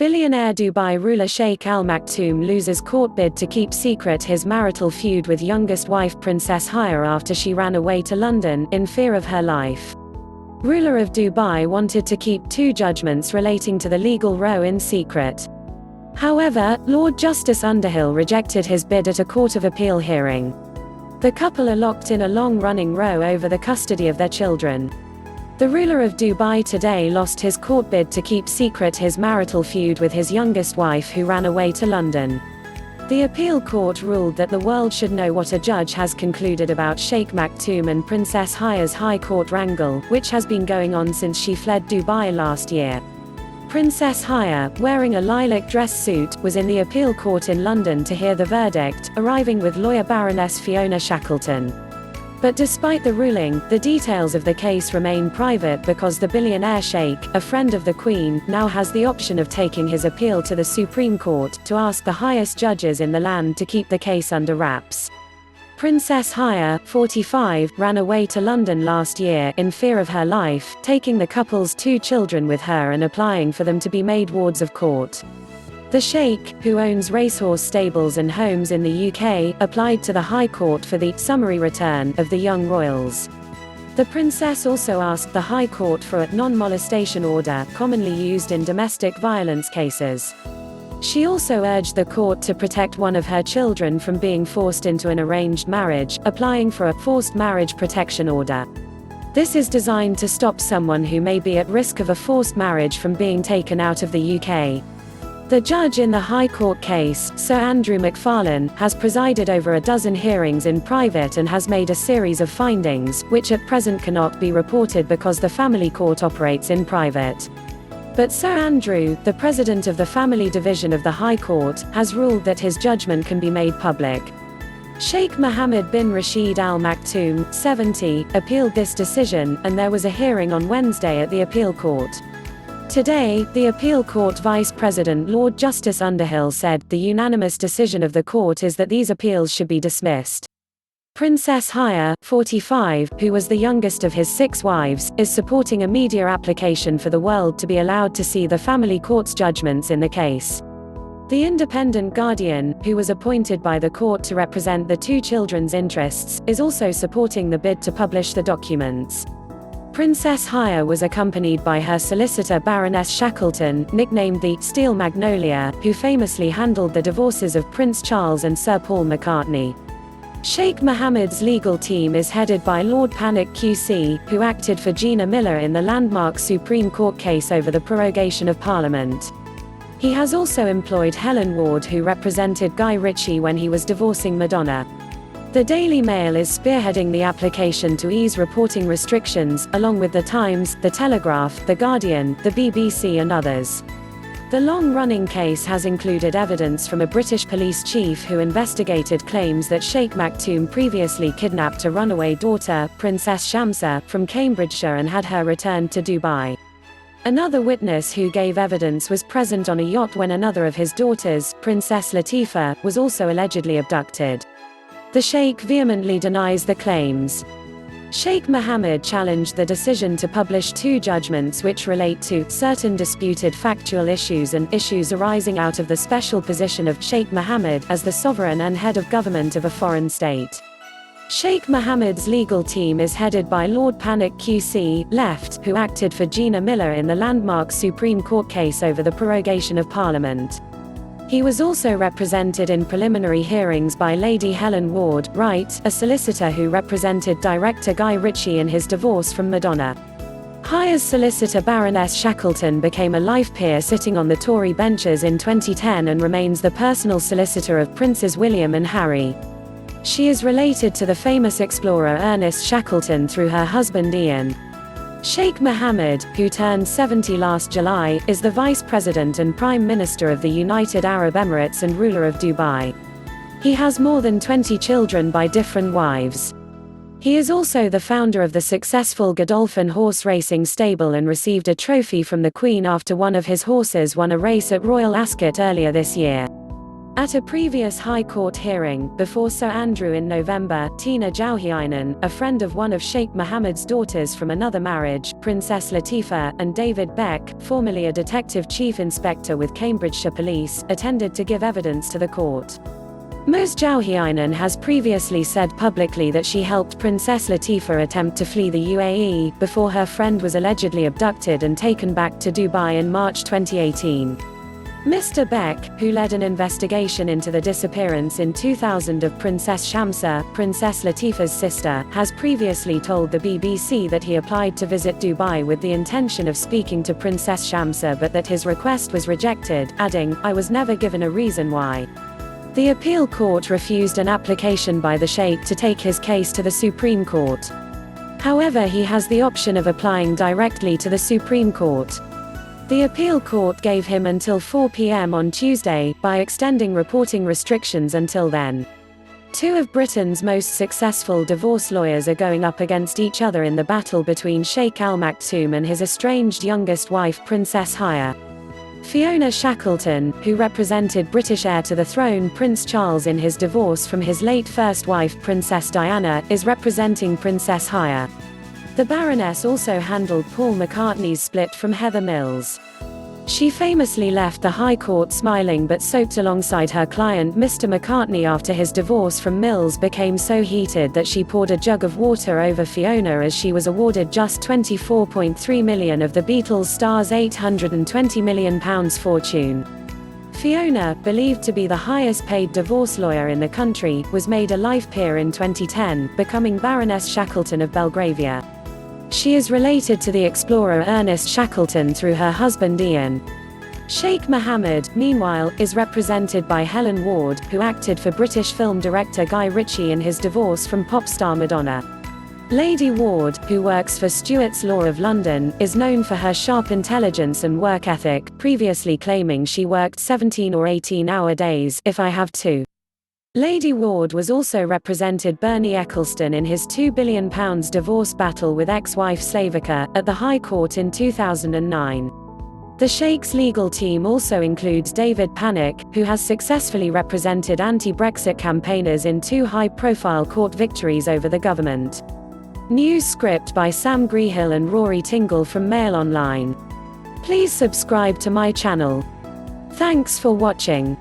Billionaire Dubai ruler Sheikh Al Maktoum loses court bid to keep secret his marital feud with youngest wife Princess Haya after she ran away to London, in fear of her life. Ruler of Dubai wanted to keep two judgments relating to the legal row in secret. However, Lord Justice Underhill rejected his bid at a Court of Appeal hearing. The couple are locked in a long-running row over the custody of their children. The ruler of Dubai today lost his court bid to keep secret his marital feud with his youngest wife who ran away to London. The appeal court ruled that the world should know what a judge has concluded about Sheikh Maktoum and Princess Haya's High Court wrangle, which has been going on since she fled Dubai last year. Princess Haya, wearing a lilac dress suit, was in the appeal court in London to hear the verdict, arriving with lawyer Baroness Fiona Shackleton. But despite the ruling, the details of the case remain private because the billionaire sheikh, a friend of the Queen, now has the option of taking his appeal to the Supreme Court to ask the highest judges in the land to keep the case under wraps. Princess Haya, 45, ran away to London last year in fear of her life, taking the couple's two children with her and applying for them to be made wards of court. The sheikh, who owns racehorse stables and homes in the UK, applied to the High Court for the summary return of the young royals. The princess also asked the High Court for a non-molestation order, commonly used in domestic violence cases. She also urged the court to protect one of her children from being forced into an arranged marriage, applying for a forced marriage protection order. This is designed to stop someone who may be at risk of a forced marriage from being taken out of the UK. The judge in the High Court case, Sir Andrew McFarlane, has presided over a dozen hearings in private and has made a series of findings, which at present cannot be reported because the family court operates in private. But Sir Andrew, the president of the family division of the High Court, has ruled that his judgment can be made public. Sheikh Mohammed bin Rashid Al Maktoum, 70, appealed this decision, and there was a hearing on Wednesday at the appeal court. Today, the appeal court vice president Lord Justice Underhill said, the unanimous decision of the court is that these appeals should be dismissed. Princess Haya, 45, who was the youngest of his 6 wives, is supporting a media application for the world to be allowed to see the family court's judgments in the case. The independent guardian, who was appointed by the court to represent the two children's interests, is also supporting the bid to publish the documents. Princess Haya was accompanied by her solicitor Baroness Shackleton, nicknamed the Steel Magnolia, who famously handled the divorces of Prince Charles and Sir Paul McCartney. Sheikh Mohammed's legal team is headed by Lord Panic QC, who acted for Gina Miller in the landmark Supreme Court case over the prorogation of Parliament. He has also employed Helen Ward, who represented Guy Ritchie when he was divorcing Madonna. The Daily Mail is spearheading the application to ease reporting restrictions, along with The Times, The Telegraph, The Guardian, the BBC and others. The long-running case has included evidence from a British police chief who investigated claims that Sheikh Maktoum previously kidnapped a runaway daughter, Princess Shamsa, from Cambridgeshire and had her returned to Dubai. Another witness who gave evidence was present on a yacht when another of his daughters, Princess Latifa, was also allegedly abducted. The sheikh vehemently denies the claims. Sheikh Mohammed challenged the decision to publish 2 judgments which relate to certain disputed factual issues and issues arising out of the special position of Sheikh Mohammed as the sovereign and head of government of a foreign state. Sheikh Mohammed's legal team is headed by Lord Panic QC, Left, who acted for Gina Miller in the landmark Supreme Court case over the prorogation of Parliament. He was also represented in preliminary hearings by Lady Helen Ward, Right, a solicitor who represented director Guy Ritchie in his divorce from Madonna. Haya's solicitor Baroness Shackleton became a life peer sitting on the Tory benches in 2010 and remains the personal solicitor of Princes William and Harry. She is related to the famous explorer Ernest Shackleton through her husband Ian. Sheikh Mohammed, who turned 70 last July, is the Vice President and Prime Minister of the United Arab Emirates and ruler of Dubai. He has more than 20 children by different wives. He is also the founder of the successful Godolphin horse racing stable and received a trophy from the Queen after one of his horses won a race at Royal Ascot earlier this year. At a previous High Court hearing, before Sir Andrew in November, Tina Jauhiainen, a friend of one of Sheikh Mohammed's daughters from another marriage, Princess Latifa, and David Beck, formerly a detective chief inspector with Cambridgeshire Police, attended to give evidence to the court. Ms. Jauhiainen has previously said publicly that she helped Princess Latifa attempt to flee the UAE, before her friend was allegedly abducted and taken back to Dubai in March 2018. Mr. Beck, who led an investigation into the disappearance in 2000 of Princess Shamsa, Princess Latifa's sister, has previously told the BBC that he applied to visit Dubai with the intention of speaking to Princess Shamsa but that his request was rejected, adding, "I was never given a reason why." The appeal court refused an application by the Sheikh to take his case to the Supreme Court. However, he has the option of applying directly to the Supreme Court. The appeal court gave him until 4 p.m. on Tuesday, by extending reporting restrictions until then. Two of Britain's most successful divorce lawyers are going up against each other in the battle between Sheikh Al Maktoum and his estranged youngest wife Princess Haya. Fiona Shackleton, who represented British heir to the throne Prince Charles in his divorce from his late first wife Princess Diana, is representing Princess Haya. The Baroness also handled Paul McCartney's split from Heather Mills. She famously left the High Court smiling but soaked alongside her client Mr. McCartney after his divorce from Mills became so heated that she poured a jug of water over Fiona as she was awarded just £24.3 million of the Beatles star's £820 million fortune. Fiona, believed to be the highest paid divorce lawyer in the country, was made a life peer in 2010, becoming Baroness Shackleton of Belgravia. She is related to the explorer Ernest Shackleton through her husband Ian. Sheikh Mohammed, meanwhile, is represented by Helen Ward, who acted for British film director Guy Ritchie in his divorce from pop star Madonna. Lady Ward, who works for Stuart's Law of London, is known for her sharp intelligence and work ethic, previously claiming she worked 17 or 18-hour days, if I have to. Lady Ward was also represented Bernie Ecclestone in his £2 billion divorce battle with ex-wife Slavica, at the High Court in 2009. The Sheikh's legal team also includes David Panik, who has successfully represented anti-Brexit campaigners in 2 high-profile court victories over the government. News script by Sam Grehill and Rory Tingle from Mail Online. Please subscribe to my channel. Thanks for watching.